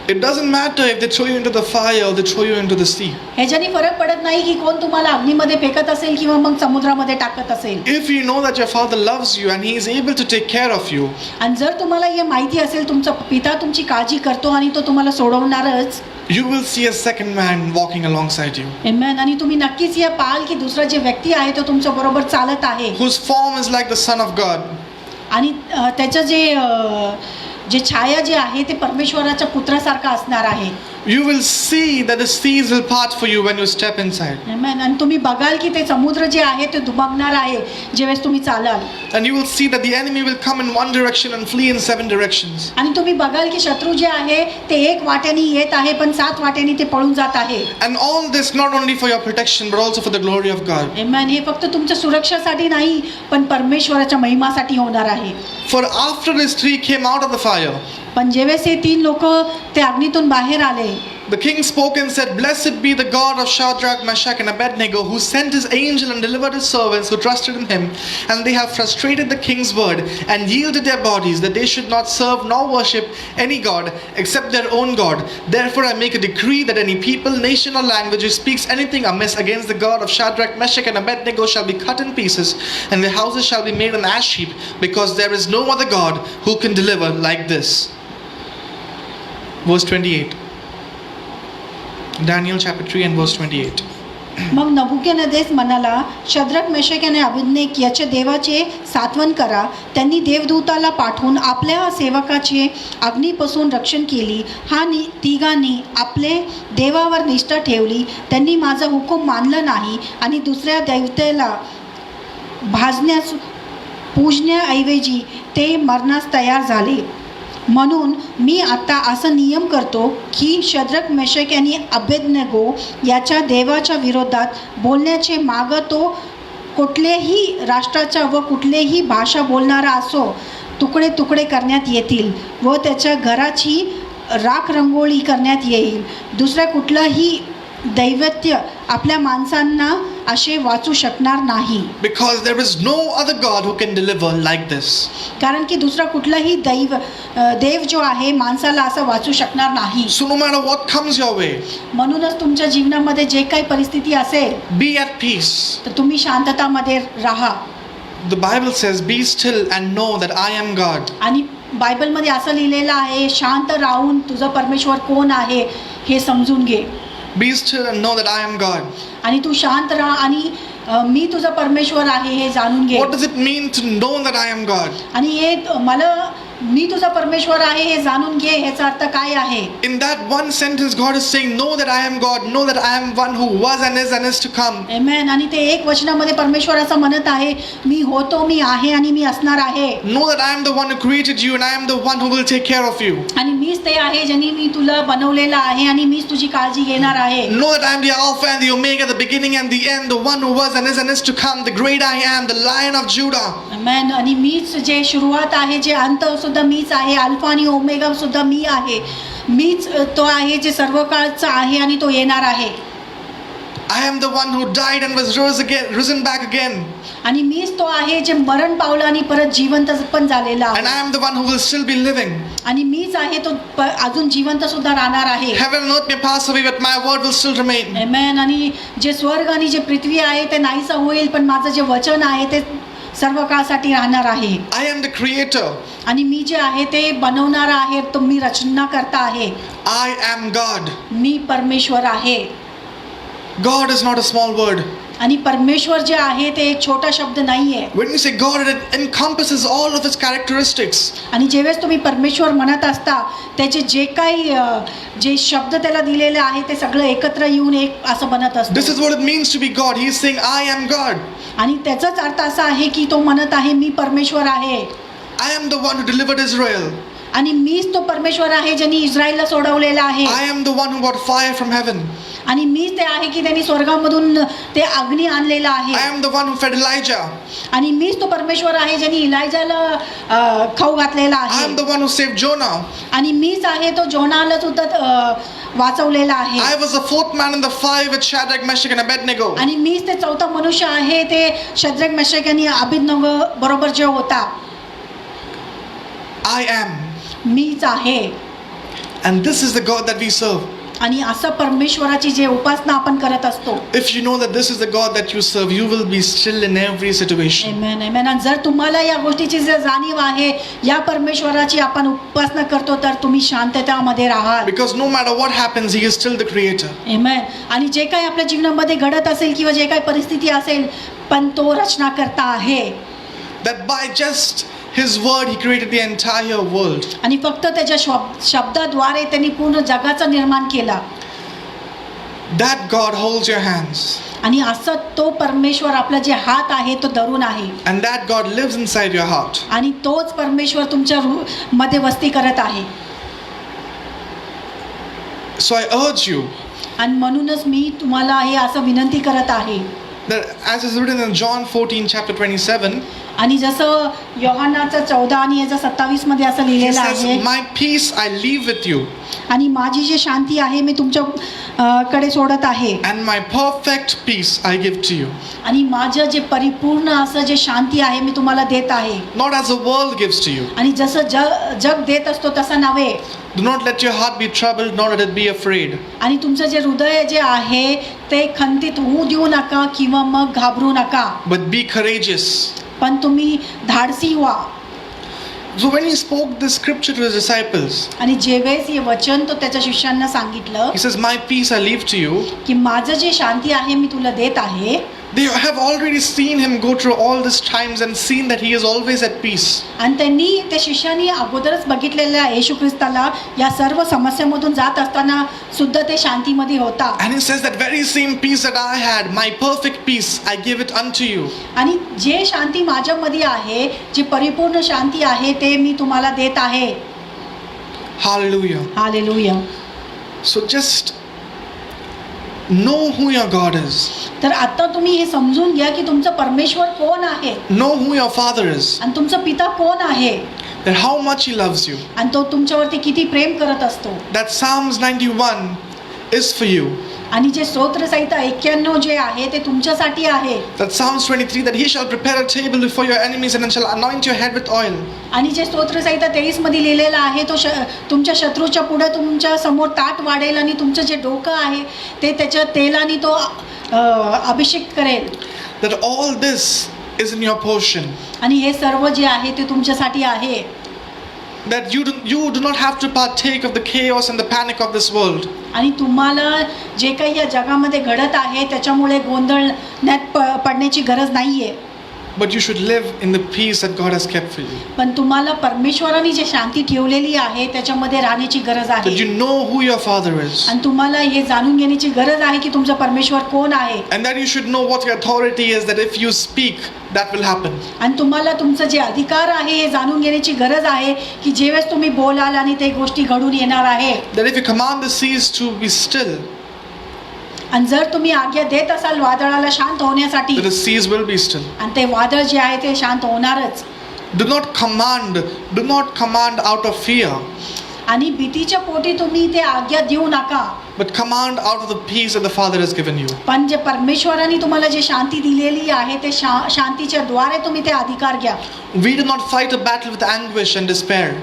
It doesn't matter if they throw you into the fire or they throw you into the sea. ह्याच्याने फरक पडत नाही की कोण तुम्हाला अग्नीमध्ये फेकत असेल किंवा मग समुद्रामध्ये टाकत असेल. If you know that your Father loves you and He is able to take care of you, आणि जर तुम्हाला हे माहिती असेल तुमचा पिता तुमची काळजी करतो आणि तो तुम्हाला सोडवणारच. you will see a second man walking alongside you, Amen. आणि तुम्ही नक्कीच हे पाहाल की दुसरा जे व्यक्ती आहे तो तुमच्या बरोबर चालत आहे whose form is like the Son of God. आणि त्याचं जे छाया जे आहे ते परमेश्वराच्या पुत्रासारखं असणार आहे. You will see that the seas will part for you when you step inside. Amen. आणि तुम्ही बघाल की ते समुद्र जे आहे ते दुबकणार आहे ज्यावेळेस तुम्ही चालाल. And you will see that the enemy will come in one direction and flee in 7 directions. आणि तुम्ही बघाल की शत्रू जे आहे ते एक वाट्याने येत आहे पण 7 वाट्याने ते पळून जात आहे. And all this not only for your protection but also for the glory of God. Amen. हे फक्त तुमच्या सुरक्षेसाठी नाही पण परमेश्वराच्या महिमासाठी होणार आहे. For after these 3 came out of the fire, पण जेवेळेस हे 3 लोक ते अग्नीतून बाहेर आले, the king spoke and said, "Blessed be the God of Shadrach, Meshach and Abednego, who sent his angel and delivered his servants who trusted in him, and they have frustrated the king's word and yielded their bodies that they should not serve nor worship any god except their own God. Therefore I make a decree that any people, nation or language who speaks anything amiss against the God of Shadrach, Meshach and Abednego shall be cut in pieces, and their houses shall be made an ash heap, because there is no other God who can deliver like this." Verse 28. Daniel chapter 3 and verse 28. मग नबुकदनेस्सर म्हणाला, Shadrach Meshach आणि Abednego याच्या देवाचे सात्वन करा. त्यांनी देवदूताला पाठवून आपल्या सेवकाचे अग्नीपासून रक्षण केली. तिघांनी आपले देवावर निष्ठा ठेवली. त्यांनी माझा हुकूम मानला नाही आणि दुसऱ्या देवतेला भाजण्यास पूजण्याऐवजी ते मरण्यास तयार झाले. म्हणून मी आता असा नियम करतो की शद्रक मेशक आणि अबेदनेगो याच्या देवाच्या विरोधात बोलण्याचे माग तो कुठल्याही राष्ट्राचा व कुठलीही भाषा बोलणारा असो तुकडे तुकडे करण्यात येतील व त्याच्या घराची राख रंगोळी करण्यात येईल. दुसरा कुठलाही दैवत्य आपल्या माणसांना असे वाचू शकणार नाही. Because there is no other God who can deliver like this. कारण की दुसरा कुठलाही देव जो आहे माणसाला असं वाचू शकणार नाही. So no matter what comes your way, म्हणूनच तुमच्या जीवनामध्ये जे काही परिस्थिती असेल be at peace. तर तुम्ही शांततामध्ये राहा. The Bible says, "Be still and know that I am God." आणि बायबलमध्ये असं लिहिलेलं आहे, शांत राहून तुझा परमेश्वर कोण आहे हे समजून घे. Be still and know that I am God. आणि तू शांत राहा आणि मी तुझा परमेश्वर आहे हे जाणून घे. What does it mean to know that I am God? आणि हे मी तुझा परमेश्वर आहे हे जाणून घे याचा अर्थ काय आहे? In that one sentence, God is saying, "Know that I am God. Know that I am one who was and is to come." Amen. आणि ते एक वचनामध्ये परमेश्वर असं म्हणत आहे, मी होतो, मी आहे आणि मी असणार आहे. Know that I am the one who created you and I am the one who will take care of you. आणि मीच ते आहे ज्यांनी मी तुला बनवलेलं आहे आणि मीच तुझी काळजी घेणार आहे. Know that I am the Alpha and the Omega, the beginning and the end, the one who was and is to come, the great I am, the Lion of Judah. Amen. आणि मीच जे सुरुवात आहे, जे अंत सुद्धा मीच आहे, अल्फा आणि ओमेगा सुद्धा मी आहे. मीच तो आहे जे सर्व काळचा आहे आणि तो येणार आहे. I am the one who died and was risen back again. आणि मीच तो आहे जे मरण पावलं आणि परत जिवंत पण झालेला And I आहे. am the one who will still be living. आणि मीच आहे तो अजून जिवंत सुद्धा राहणार आहे. Heaven and earth may pass away, but my word will still remain. Amen. आणि जे स्वर्ग आणि जे पृथ्वी आहे ते नाहीसं होईल पण माझं जे वचन आहे ते सर्व काळासाठी राहणार आहे. I am the creator. आणि मी जे आहे ते बनवणारा आहे, तो मी रचना करता आहे. I am God. मी परमेश्वर आहे. God is not a small word. आणि परमेश्वर जे आहे ते एक छोटा शब्द नाहीये. When you say God, it encompasses all of its characteristics. आणि जेव्हा तुम्ही परमेश्वर म्हणत असता त्याचे जे काही जे शब्द त्याला दिलेले आहे ते सगळं एकत्र येऊन एक असं बनत असतं. This is what it means to be God. He is saying, "I am God." आणि त्याचाच अर्थ असा आहे की तो म्हणत आहे मी परमेश्वर आहे. I am the one who delivered Israel. आणि मीच तो परमेश्वर आहे ज्यांनी इस्रायलला सोडवलेला आहे. I am the one who brought fire from heaven. आणि मीच ते आहे की त्यांनी स्वर्गामधून ते अग्नी आणलेला आहे. I am the one who fed Elijah. आणि मीच तो परमेश्वर आहे ज्यांनी इलायजाला खाऊ घातलेला I आहे. am the one who saved Jonah. आणि मीच आहे तो जोनाला सुद्धा वाचवलेला आहे. I was the fourth man in the fire with Shadrach, Meshach and Abednego. आणि मीच ते चौथा मनुष्य आहे ते शद्रक मेशक आणि अबेदनेगो बरोबर जो होता. I am. मीच आहे. And this is the God that we serve. आणि असं परमेश्वराची जे उपासना आपण करत असतो. If you know that this is the God that you serve, you will be still in every situation. Amen, amen. आणि जर तुम्हाला या गोष्टीची जर जाणीव आहे, या परमेश्वराची आपण उपासना करतो, तर तुम्ही शांततामध्ये राहाल. Because no matter what happens, He is still the Creator. Amen. आणि जे काही आपल्या जीवनामध्ये घडत असेल किंवा जे काही परिस्थिती असेल, पण तो रचनाकर्ता आहे. That by just His word, He created the entire world. आणि फक्त त्याच्या शब्दाद्वारे त्यांनी पूर्ण जगाचं निर्माण केला. That God holds your hands. आणि असं तो परमेश्वर आपला जे हात आहे तो धरून आहे. And that God lives inside your heart. आणि तोच परमेश्वर तुमच्या मध्ये वस्ती करत आहे. So I urge you आणि म्हणूनच मी तुम्हाला हे असं विनंती करत आहे. that as is written in John 14 chapter 27, आणि जसं योहानाचं 14 आणि याचं 27 मध्ये असं He लिहिलेलं says, आहे, "My peace I leave with you, आणि माझी जी शांती आहे मी तुमच्या कडे सोडत आहे. and my perfect peace I give to you. आणि माझं जे परिपूर्ण असं जे शांती आहे मी तुम्हाला देत आहे. Not as the world gives to you. आणि जसं जग देत असतो तसं नव्हे. Do not let your heart be troubled, nor let it be afraid. आणि तुमचं जे हृदय जे आहे ते खंतित होऊ देऊ नका किंवा मग घाबरू नका, But be courageous." पण तुम्ही धाडसी व्हा. So when He spoke this scripture to His disciples, आणि जेवेळेस हे वचन तो त्याच्या शिष्यांना सांगितलं He says, "My peace I leave to you." की माझं जे शांती आहे मी तुला देत आहे. They have already seen Him go through all these times and seen that He is always at peace. आणि त्यांनी त्या शिष्यांनी अगोदरच बघितलेल्या येशू ख्रिस्ताला या सर्व समस्यामधून जात असताना सुद्धा ते शांतीमध्ये होता. And He says that very same peace that I had, my perfect peace, I give it unto you. आणि जे शांती माझ्यामध्ये आहे, जी परिपूर्ण शांती आहे ते मी तुम्हाला देत आहे. Hallelujah. Hallelujah. So just know who your God is. तर आता तुम्ही हे समजून घ्या की तुमचं परमेश्वर कोण आहे Know who your Father is. आणि तुमचा पिता कोण आहे That how much He loves you. आणि तो तुमच्यावरती किती प्रेम करत असतो. That Psalms 91 is for you. आणि जे स्तोत्रसंहिता 91 जे आहे ते तुमच्यासाठी आहे. That Psalms 23, that He shall prepare a table before your enemies and shall anoint your head with oil. आणि जे स्तोत्रसंहिता 23 मध्ये लिहिलेलं आहे तो तुमच्या शत्रूच्या पुढे तुमच्या समोर ताट वाढेल आणि तुमचं जे डोकं आहे ते त्याच्या तेलाने तो अभिषेक करेल. That all this is in your portion. आणि हे सर्व जे आहे ते तुमच्यासाठी आहे. That you do not have to partake of the chaos and the panic of this world. आणि तुम्हाला जे काही या जगामध्ये घडत आहे त्याच्यामुळे गोंधळण्यात पडण्याची गरज नाहीये. But you should live in the peace that God has kept for you. पण तुम्हाला परमेश्वराने जे शांती ठेवलेली आहे त्याच्यामध्ये राहण्याची गरज That आहे. you know who your Father is. आणि तुम्हाला हे जाणून घेण्याची गरज आहे की तुमचा परमेश्वर कोण आहे. And that you should know what your authority is, that if you speak, that will happen. आणि तुम्हाला तुमचं जे अधिकार आहे हे जाणून घेण्याची गरज आहे की जेवेळेस तुम्ही बोलाल आणि ते गोष्टी घडून येणार आहे. That if you command the seas to be still, आणि जर तुम्ही आज्ञा देत असाल वादळाला शांत होण्यासाठी, that the seas will be still. आणि ते वादळ जे आहे ते शांत होणारच. Do not command out of fear, आणि भीतीच्या पोटी तुम्ही ते आज्ञा देऊ नका, but command out of the peace that the Father has given you. पण जे परमेश्वराने तुम्हाला जे शांती दिलेली आहे ते शांतीच्या द्वारे तुम्ही ते अधिकार घ्या. We do not fight a battle with anguish and despair.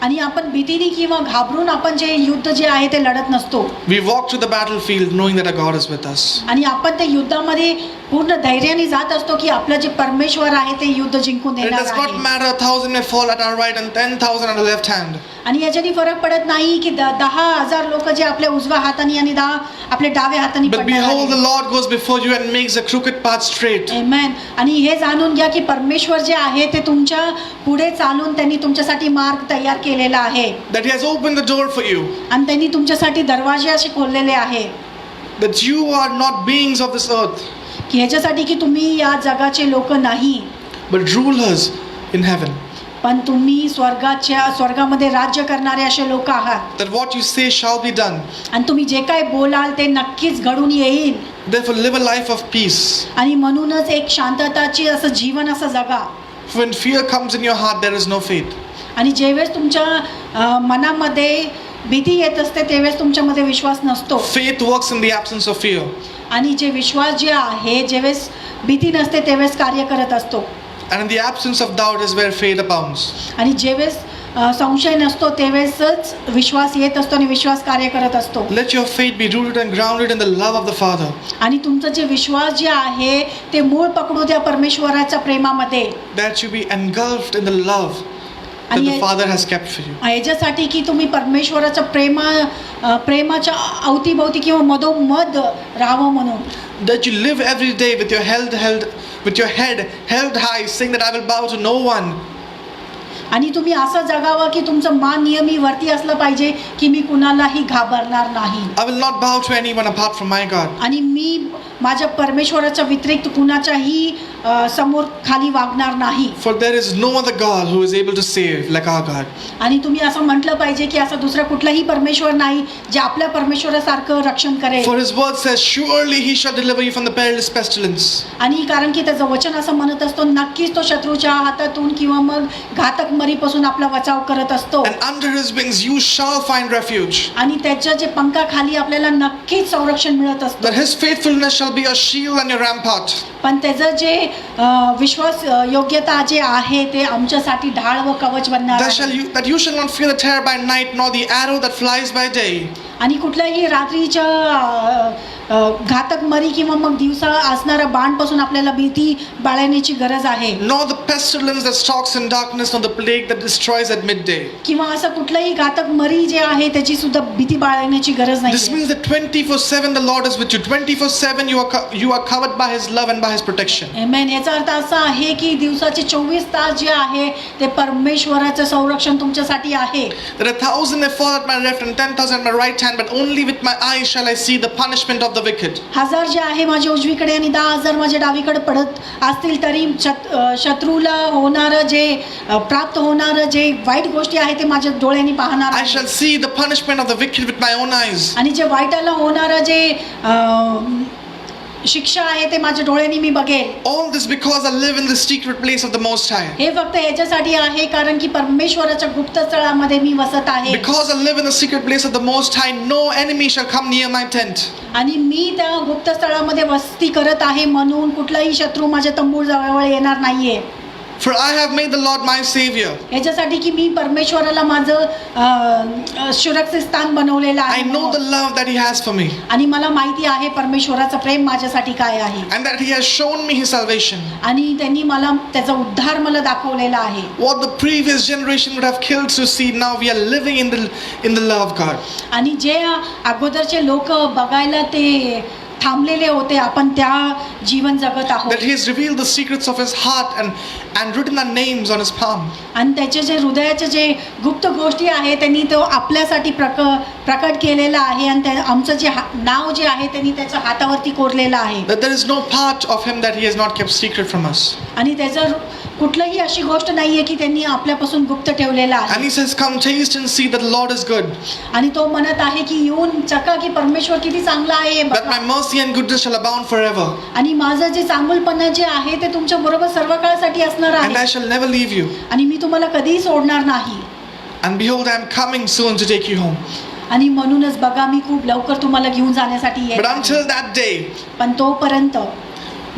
आणि आपण भीतीने किंवा घाबरून आपण जे युद्ध जे आहे ते लढत नसतो. We walk to the battlefield knowing that our God is with us. आणि आपण ते युद्धामध्ये पूर्ण धैर्याने जात असतो की आपलं जे परमेश्वर आहे ते युद्ध जिंकून And it देणार does not आहे. matter 1,000 may fall at our right and 10,000 at our left hand. आणि याच्याने फरक पडत नाही की 10,000 लोक जे आपल्या उजव्या हाताने आणि 10 आपल्या डाव्या हाताने But पडणार behold, the आहेत. Lord goes before you and makes the crooked path straight. Amen. आणि हे जाणून घ्या की परमेश्वर जे आहे ते तुमच्या पुढे चालून त्यांनी तुमच्यासाठी मार्ग तयार केलेला आहे. That He has opened the door for you. आणि त्यांनी तुमच्यासाठी दरवाजे असे खोललेले आहे That you are not beings of this earth, की ह्याच्यासाठी की तुम्ही या जगाचे लोक नाही, but rulers in heaven. पण तुम्ही स्वर्गामध्ये राज्य करणारे असे लोक आहात. That what you say shall be done. आणि तुम्ही जे काय बोलाल ते नक्कीच घडून येईल. Therefore, live a life of peace. आणि म्हणूनच एक शांतताची असं जीवन असं जगा. When fear comes in your heart, there is no faith. आणि जेवेळेस तुमच्या मनामध्ये भीती येत असते त्यावेळेस तुमच्यामध्ये विश्वास नसतो. Faith works in the absence of fear. आणि जे विश्वास जे आहे जेवेळेस भीती नसते त्यावेळेस कार्य करत असतो. And in the absence of doubt is where faith abounds. आणि जेवेळेस संशय नसतो त्यावेळेसच विश्वास येत असतो आणि विश्वास कार्य करत असतो. Let your faith be rooted and grounded in the love of the Father. आणि तुमचं जे विश्वास जे आहे ते मूळ पकडू द्या परमेश्वराच्या प्रेमामध्ये. That you be engulfed in the love that the Father has kept for you. याच्यासाठी की तुम्ही परमेश्वराच्या प्रेमाच्या अवतीभोवती किंवा मधोमध राहावं म्हणून. That you live every day with your head held high, saying that I will bow to no one. आणि तुम्ही असं जगावं की तुमचं मान नेहमी वरती असलं पाहिजे की मी कुणालाही घाबरणार नाही. I will not bow to anyone apart from my God. आणि मी माझ्या परमेश्वराच्या व्यतिरिक्त कुणाच्याही समोर खाली वागणार नाही. For there is no other God who is able to save like our God. आणि तुम्ही असं म्हटलं पाहिजे की असं दुसरा कुठलाही परमेश्वर नाही जे आपल्या परमेश्वरासारखं रक्षण करेल. For his word says, surely he shall deliver you from the perilous pestilence. आणि कारण की त्याचं वचन असं म्हणत असतो नक्कीच तो शत्रूच्या हातातून किंवा मग घातक मरीपासून आपला बचाव करत असतो. And under his wings you shall find refuge. आणि त्याच्या जे पंखाखाली आपल्याला नक्कीच संरक्षण मिळत असतं. That his faithfulness shall be a shield and a rampart. पण त्याचं जे विश्वास योग्यता जे आहे ते आमच्यासाठी ढाळ व कवच बनणार आहे. That you shall not fear the terror by night, nor the arrow that flies by day. आणि कुठल्याही रात्रीच्या घातक मरी किंवा मग दिवसा असणाऱ्या बाणपासून आपल्याला भीती बाळगण्याची गरज आहे. Nor the pestilence that stalks in darkness, nor the plague that destroys at midday. किंवा असं कुठलंही घातक मरी जे आहे त्याची सुद्धा भीती बाळगण्याची गरज नाही. This means that 24/7 the Lord is with you. 24/7 you are covered by his love and by his protection. आमेन. याचा अर्थ असा आहे की दिवसाचे 24 तास जे आहे ते परमेश्वराचं संरक्षण तुमच्यासाठी आहे. That 1,000 may fall at my left and 10,000 at my right hand, but only with my eyes shall I see the punishment of the wicked. 1000 जे आहे माझ्या उजवीकडे आणि 10,000 माझ्या डावीकडे पडत असतील तरी शत्रूला होणारं जे प्राप्त होणारं जे वाईट गोष्टी आहे ते माझ्या डोळ्यांनी पाहणार. I shall see the punishment of the wicked with my own eyes. आणि जे वाईटाला होणारं जे शिक्षा आहे ते माझ्या डोळ्यांनी मी बघेल. All this because I live in the secret place of the Most High. हे फक्त याच्यासाठी आहे कारण की परमेश्वराच्या गुप्त स्थळामध्ये मी वसत आहे. Because I live in the secret place of the Most High, no enemy shall come near my tent. आणि मी त्या गुप्त स्थळामध्ये वस्ती करत आहे म्हणून कुठलाही शत्रू माझ्या तंबू जवळ येणार नाहीये. For I have made the Lord my Savior. याच्यासाठी की मी परमेश्वराला माझं सुरक्षित स्थान बनवलेलं आहे. I know the love that He has for me. आणि मला माहिती आहे परमेश्वराचं प्रेम माझ्यासाठी काय आहे. And that He has shown me His salvation. आणि त्यांनी मला त्याचा उद्धार मला दाखवलेला आहे. What the previous generation would have killed to see, now we are living in the love of God. आणि जे अगोदरचे लोक बघायला ते थांबलेले होते आपण त्या जीवन जगत आहोत. That He has revealed the secrets of His heart and written our names on His palm. आणि त्याचे जे हृदयाचे जे गुप्त गोष्टी आहे त्यांनी तो आपल्यासाठी प्रकट केलेला आहे आणि आमचं जे नाव जे आहे त्यांनी त्याच्या हातावरती कोरलेलं आहे. That there is no part of Him that He has not kept secret from us. आणि त्याचं कुठलंही अशी गोष्ट नाहीये की त्यांनी आपल्यापासून गुप्त ठेवलेलं आहे. And He says, come taste and see that the Lord is good. आणि तो म्हणत आहे की येऊन चका की परमेश्वर किती चांगला आहे. That my mercy and goodness shall abound forever. आणि माझं जे चांगुलपणा जे आहे ते तुमच्या बरोबर सर्व काळासाठी असणार And I आहे. shall never leave you. आणि मी तुम्हाला कधीही सोडणार नाही. And behold, I am coming soon to take you home. आणि म्हणूनच बघा मी खूप लवकर तुम्हाला घेऊन जाण्यासाठी येत But आहे. until that day, पण तोपर्यंत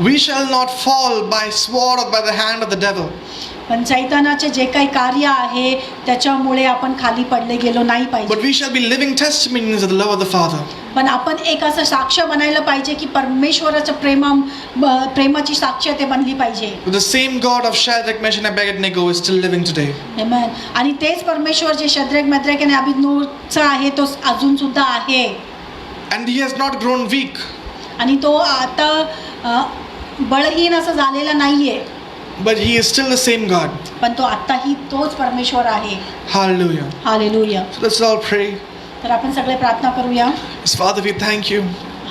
we shall not fall by sword or by the hand of the devil. पण सैतानाचे जे काही कार्य आहे त्याच्यामुळे आपण खाली पडले गेलो नाही But पाहिजे. we shall be living testimonies of the love of the Father. पण आपण एक असं साक्ष बनायला पाहिजे की परमेश्वराच्या प्रेमाची साक्ष ते बनली पाहिजे. The same God of Shadrach, Meshach, and Abednego is still living today. आमेन. आणि तेच परमेश्वर जे शद्रक मेद्रक आणि अबेदनगोचा आहे तो अजून सुद्धा आहे. And He has not grown weak. आणि तो आता बळहीन असं झालेला नाहीये. But He is still the same God. पण तो आताही तोच परमेश्वर आहे. Hallelujah. Hallelujah. So let's all pray. तर आपण सगळे प्रार्थना करूया. Yes, Father, we thank you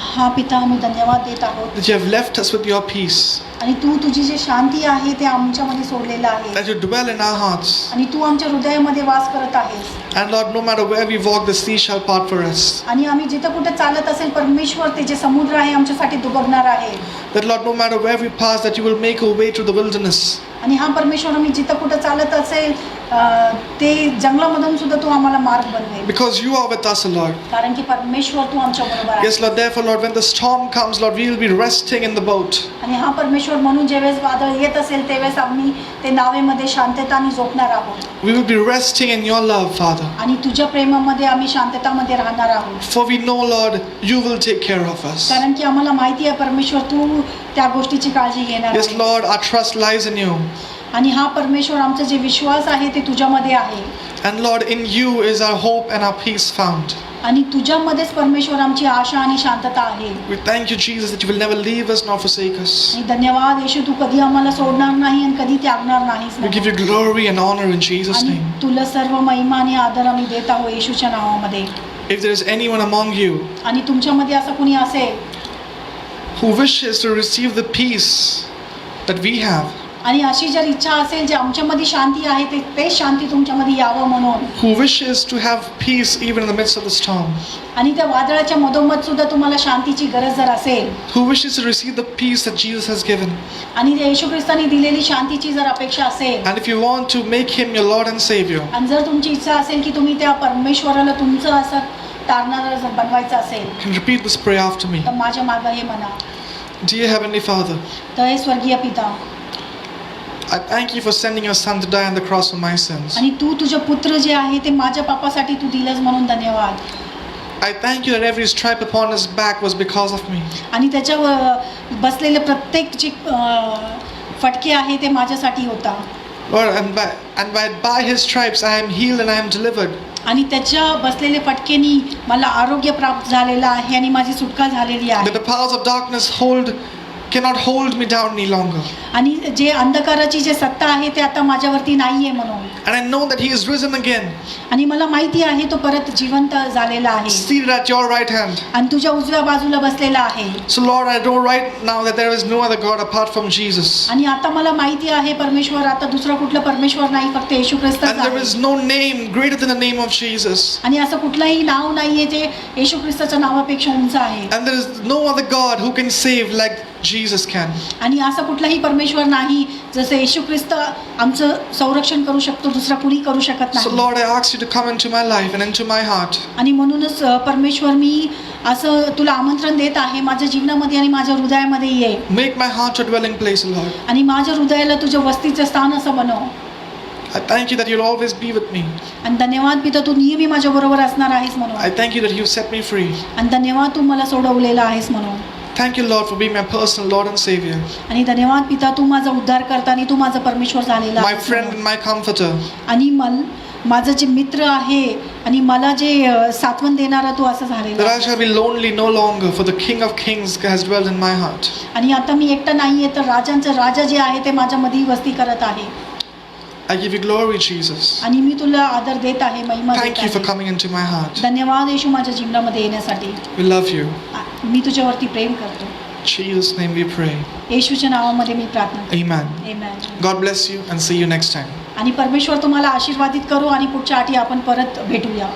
हा पिता आम्ही धन्यवाद देत आहोत that you have left us with your peace, आणि तू तुझी जी शांती आहे ते आमच्यामध्ये सोडलेलं आहे. that you dwell in our hearts. आणि तू आमच्या हृदयामध्ये वास करत आहेस. And Lord, no matter where we walk, the sea shall part for us. आणि आम्ही जिथं कुठे चालत असेल परमेश्वर ते जे समुद्र आहे आमच्यासाठी दुबगणार आहे. That Lord, no matter where we pass, that you will make a way through the wilderness. आणि हा परमेश्वर आम्ही जिथं कुठं चालत असेल ते जंगलामधून सुद्धा तू आम्हाला मार्ग बनवेल, because you are with us, Lord. कारण की परमेश्वर तू आमच्या बरोबर आहे. Yes, Lord. Therefore, Lord, when the storm comes, Lord, we will be resting in the boat. आणि हा परमेश्वर म्हणून ज्यावेळेस वादळ येत असेल त्यावेळेस आम्ही ते नावेमध्ये शांतताने झोपणार आहोत We will be resting in your love, Father. आणि तुझ्या प्रेमामध्ये आम्ही शांततामध्ये राहणार आहोत. For we know, Lord, you will take care of us. कारण की आम्हाला माहिती आहे परमेश्वर तू त्या गोष्टीची काळजी घेणार Yes, आहे. Lord, our trust lies in you. आणि हा परमेश्वर आमचा जे विश्वास आहे ते तुझ्यामध्ये आहे And Lord, in you is our hope and our peace found. आणि तुझ्यामध्येच परमेश्वर आमची आशा आणि शांतता आहे. We thank you, Jesus, that you will never leave us nor forsake us. आणि धन्यवाद येशू, तू कधी आम्हाला सोडणार नाही आणि कधी त्यागणार नाहीस. We give you glory and honor in Jesus' आणि name. तुला सर्व महिमा आणि आदर आम्ही देत आहोत येशूच्या नावामध्ये. If there is anyone among you आणि तुमच्यामध्ये असं कुणी असेल who wishes to receive the peace that we have, आणि अशी जर इच्छा असेल जे आमच्यामध्ये शांती आहे ते शांती तुमच्यामध्ये यावं म्हणून, who wishes to have peace even in the midst of the storm, आणि त्या वादळाच्या मधोमध सुद्धा तुम्हाला शांतीची गरज जर असेल, who wishes to receive the peace that Jesus has given, आणि येशू ख्रिस्ताने दिलेली शांतीची जर अपेक्षा असेल, and if you want to make him your Lord and Savior, आणि जर तुमची इच्छा असेल की तुम्ही त्या परमेश्वराला तुमचं असं तारणारा जर बनवायचं असेल, you can repeat this prayer after me. तर माझ्या मागं हे म्हणा. Dear Heavenly Father, तर हे स्वर्गीय पिता, I thank you for sending your son to die on the cross for my sins. आणि तू तुझे पुत्र जे आहे ते माझ्या पापासाठी तू दिलंस म्हणून धन्यवाद. I thank you that every stripe upon his back was because of me. आणि त्याच्यावर बसलेले प्रत्येक जे फटके आहे ते माझ्यासाठी होता. Lord, and by his stripes I am healed and I am delivered. आणि त्याच्या बसलेले फटकेनी मला आरोग्य प्राप्त झालेलं आहे आणि माझी सुटका झालेली आहे. That the powers of darkness cannot hold me down any longer. आणि जे अंधकाराची जे सत्ता आहे ते आता माझ्यावरती नाहीये म्हणून. And I know that he is risen again, आणि मला माहिती आहे तो परत जिवंत झालेला आहे seated at your right hand. आणि तुझ्या उजव्या बाजूला बसलेला आहे. So Lord, I know right now that there is no other God apart from Jesus. आणि आता मला माहिती आहे परमेश्वर आता दुसरा कुठला परमेश्वर नाही, फक्त येशू ख्रिस्तच And there आहे. is no name greater than the name of Jesus. आणि असं कुठलंही नाव नाहीये जे येशू ख्रिस्ताच्या नावापेक्षा उंच आहे. And there is no other God who can save like Jesus can. आणि असा कुठलाही परमेश्वर नाही जसं येशू ख्रिस्त आमचं संरक्षण करू शकतो, दुसरा कुणी करू शकत So नाही. Lord, I ask you to come into my life and into my heart. आणि म्हणूनच परमेश्वर मी असं तुला आमंत्रण देत आहे माझ्या जीवनामध्ये आणि माझ्या हृदयामध्ये ये. Make my heart your dwelling place, Lord. आणि माझ्या हृदयाला तुझ्या वस्तीचं स्थान असं बनव. I thank you that you'll always be with me. आणि धन्यवाद पिता, तू नेहमी माझ्या बरोबर असणार आहेस म्हणून. I thank you that you set me free. आणि धन्यवाद तू मला सोडवलेला आहेस म्हणून. Thank you, Lord, for being my personal Lord and Savior, आणि धन्यवाद पिता, तू माझा उद्धार करता आणि तू माझा परमेश्वर झालेला my आहेस friend म्हणून. and my comforter. आणि माझं जे मित्र आहे आणि मला जे सात्वन देणारा तू असं झालेला That I आहेस. shall be lonely no longer, for the King of Kings has dwelt in my heart. आणि आता मी एकटा नाहीये, तर राजांचं राजा जे आहे ते माझ्यामध्ये वस्ती करत आहे. I give you glory, Jesus. आणि मी तुला आदर देत आहे, महिमा देत Thank you for आहे. coming into my heart. धन्यवाद येशू माझ्या जीवनामध्ये येण्यासाठी. We love you. मी तुझ्यावरती प्रेम करतो. In Jesus' name we pray. येशूच्या नावामध्ये मी प्रार्थना करतो. Amen. Amen. God bless you and see you next time. आणि परमेश्वर तुम्हाला आशीर्वादित करू आणि पुढच्या आठी आपण परत भेटूया.